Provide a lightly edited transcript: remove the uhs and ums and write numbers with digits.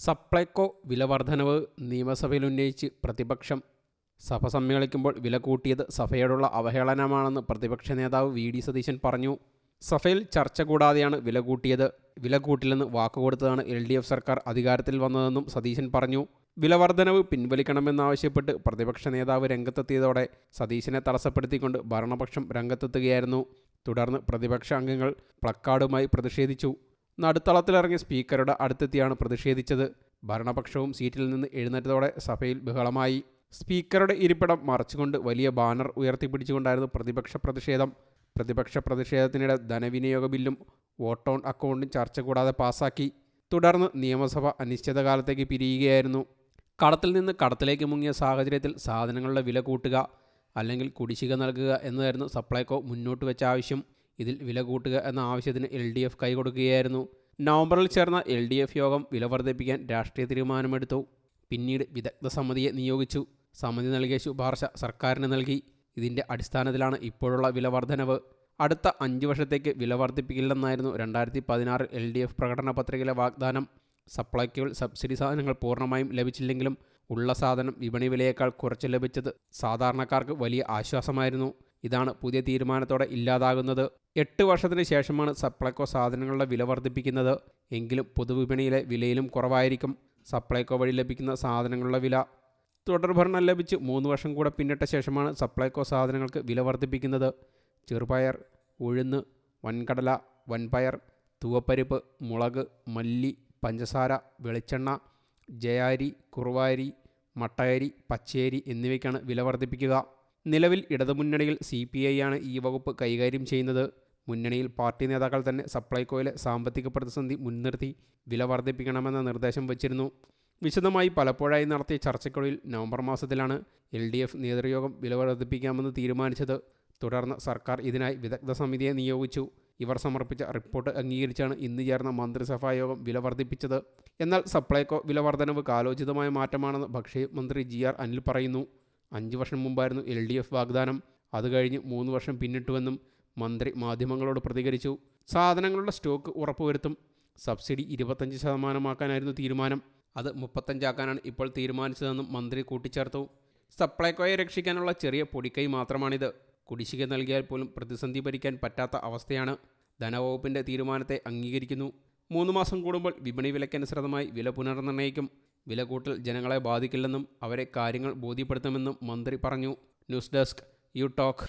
സപ്ലൈകോ വില വർധനവ് നിയമസഭയിൽ ഉന്നയിച്ച് പ്രതിപക്ഷം. സഭ സമ്മേളിക്കുമ്പോൾ വില കൂട്ടിയത് സഭയോടുള്ള അവഹേളനമാണെന്ന് പ്രതിപക്ഷ നേതാവ് വി.ഡി. സതീശൻ പറഞ്ഞു. സഭയിൽ ചർച്ച കൂടാതെയാണ് വില കൂട്ടിയത്. വില കൂട്ടില്ലെന്ന് വാക്കുകൊടുത്തതാണ് എൽ.ഡി.എഫ് സർക്കാർ അധികാരത്തിൽ വന്നതെന്നും സതീശൻ പറഞ്ഞു. വില വർധനവ് പിൻവലിക്കണമെന്നാവശ്യപ്പെട്ട് പ്രതിപക്ഷ നേതാവ് രംഗത്തെത്തിയതോടെ സതീശനെ തടസ്സപ്പെടുത്തിക്കൊണ്ട് ഭരണപക്ഷം രംഗത്തെത്തുകയായിരുന്നു. തുടർന്ന് പ്രതിപക്ഷ അംഗങ്ങൾ പ്ലക്കാർഡുമായി പ്രതിഷേധിച്ചു. നടുത്തളത്തിലിറങ്ങിയ സ്പീക്കറുടെ അടുത്തെത്തിയാണ് പ്രതിഷേധിച്ചത്. ഭരണപക്ഷവും സീറ്റിൽ നിന്ന് എഴുന്നേറ്റതോടെ സഭയിൽ ബഹളമായി. സ്പീക്കറുടെ ഇരിപ്പിടം മറച്ചുകൊണ്ട് വലിയ ബാനർ ഉയർത്തിപ്പിടിച്ചുകൊണ്ടായിരുന്നു പ്രതിപക്ഷ പ്രതിഷേധം. പ്രതിപക്ഷ പ്രതിഷേധത്തിനിടെ ധനവിനിയോഗ ബില്ലും വോട്ട് ഓൺ അക്കൗണ്ടും ചർച്ച കൂടാതെ പാസാക്കി. തുടർന്ന് നിയമസഭ അനിശ്ചിതകാലത്തേക്ക് പിരിയുകയായിരുന്നു. കടത്തിൽ നിന്ന് കടത്തിലേക്ക് മുങ്ങിയ സാഹചര്യത്തിൽ സാധനങ്ങളുടെ വില കൂട്ടുക അല്ലെങ്കിൽ കുടിശ്ശിക നൽകുക എന്നതായിരുന്നു സപ്ലൈകോ മുന്നോട്ട് വെച്ച ആവശ്യം. ഇതിൽ വില കൂട്ടുക എന്ന ആവശ്യത്തിന് എൽ.ഡി.എഫ് കൈകൊടുക്കുകയായിരുന്നു. നവംബറിൽ ചേർന്ന എൽ.ഡി.എഫ് യോഗം വില വർദ്ധിപ്പിക്കാൻ രാഷ്ട്രീയ തീരുമാനമെടുത്തു. പിന്നീട് വിദഗ്ധ സമിതിയെ നിയോഗിച്ചു. സമിതി നൽകിയ ശുപാർശ സർക്കാരിന് നൽകി. ഇതിൻ്റെ അടിസ്ഥാനത്തിലാണ് ഇപ്പോഴുള്ള വില വർധനവ്. അടുത്ത 5 വർഷത്തേക്ക് വില വർദ്ധിപ്പിക്കില്ലെന്നായിരുന്നു 2016 എൽ.ഡി.എഫ് പ്രകടന പത്രികയിലെ വാഗ്ദാനം. സപ്ലൈകോയിൽ സബ്സിഡി സാധനങ്ങൾ പൂർണ്ണമായും ലഭിച്ചില്ലെങ്കിലും ഉള്ള സാധനം വിപണി വിലയേക്കാൾ കുറച്ച് ലഭിച്ചത് സാധാരണക്കാർക്ക് വലിയ ആശ്വാസമായിരുന്നു. ഇതാണ് പുതിയ തീരുമാനത്തോടെ ഇല്ലാതാകുന്നത്. 8 വർഷത്തിന് ശേഷമാണ് സപ്ലൈകോ സാധനങ്ങളുടെ വില വർദ്ധിപ്പിക്കുന്നത്. എങ്കിലും പൊതുവിപണിയിലെ വിലയിലും കുറവായിരിക്കും സപ്ലൈകോ വഴി ലഭിക്കുന്ന സാധനങ്ങളുടെ വില. തുടർഭരണം ലഭിച്ച് 3 വർഷം കൂടെ പിന്നിട്ട ശേഷമാണ് സപ്ലൈകോ സാധനങ്ങൾക്ക് വില വർദ്ധിപ്പിക്കുന്നത്. ചെറുപയർ, ഉഴുന്ന്, വൻകടല, വൻപയർ, തൂവപ്പരിപ്പ്, മുളക്, മല്ലി, പഞ്ചസാര, വെളിച്ചെണ്ണ, ജയാരി, കുറുവാരി, മട്ടയരി, പച്ചയരി എന്നിവയ്ക്കാണ് വില വർദ്ധിപ്പിക്കുക. നിലവിൽ ഇടതുമുന്നണിയിൽ CPI ആണ് ഈ വകുപ്പ് കൈകാര്യം ചെയ്യുന്നത്. മുന്നണിയിൽ പാർട്ടി നേതാക്കൾ തന്നെ സപ്ലൈകോയിലെ സാമ്പത്തിക പ്രതിസന്ധി മുൻനിർത്തി വില വർദ്ധിപ്പിക്കണമെന്ന നിർദ്ദേശം വച്ചിരുന്നു. വിശദമായി പലപ്പോഴായി നടത്തിയ ചർച്ചയ്ക്കൊടുവിൽ നവംബർ മാസത്തിലാണ് LDF നേതൃയോഗം വില വർദ്ധിപ്പിക്കാമെന്ന് തീരുമാനിച്ചത്. തുടർന്ന് സർക്കാർ ഇതിനായി വിദഗ്ധ സമിതിയെ നിയോഗിച്ചു. ഇവർ സമർപ്പിച്ച റിപ്പോർട്ട് അംഗീകരിച്ചാണ് ഇന്ന് ചേർന്ന മന്ത്രിസഭാ യോഗം വില വർദ്ധിപ്പിച്ചത്. എന്നാൽ സപ്ലൈകോ വില വർധനവ് കാലോചിതമായ മാറ്റമാണെന്ന് ഭക്ഷ്യമന്ത്രി GR അനിൽ പറയുന്നു. 5 വർഷം മുമ്പായിരുന്നു LDF വാഗ്ദാനം. അത് കഴിഞ്ഞ് 3 വർഷം പിന്നിട്ടുവെന്നും മന്ത്രി മാധ്യമങ്ങളോട് പ്രതികരിച്ചു. സാധനങ്ങളുടെ സ്റ്റോക്ക് ഉറപ്പുവരുത്തും. സബ്സിഡി 25% തീരുമാനം. അത് 35% ഇപ്പോൾ തീരുമാനിച്ചതെന്നും മന്ത്രി കൂട്ടിച്ചേർത്തു. സപ്ലൈകോയെ രക്ഷിക്കാനുള്ള ചെറിയ പൊടിക്കൈ മാത്രമാണിത്. കുടിശ്ശിക നൽകിയാൽ പോലും പ്രതിസന്ധി ഭരിക്കാൻ പറ്റാത്ത അവസ്ഥയാണ്. ധനവകുപ്പിൻ്റെ തീരുമാനത്തെ അംഗീകരിക്കുന്നു. 3 മാസം കൂടുമ്പോൾ വിപണി വിലയ്ക്കനുസൃതമായി വില പുനർനിർണ്ണയിക്കും. വില കൂട്ടൽ ജനങ്ങളെ ബാധിക്കില്ലെന്നും അവരെ കാര്യങ്ങൾ ബോധ്യപ്പെടുത്തുമെന്നും മന്ത്രി പറഞ്ഞു. News desk you talk.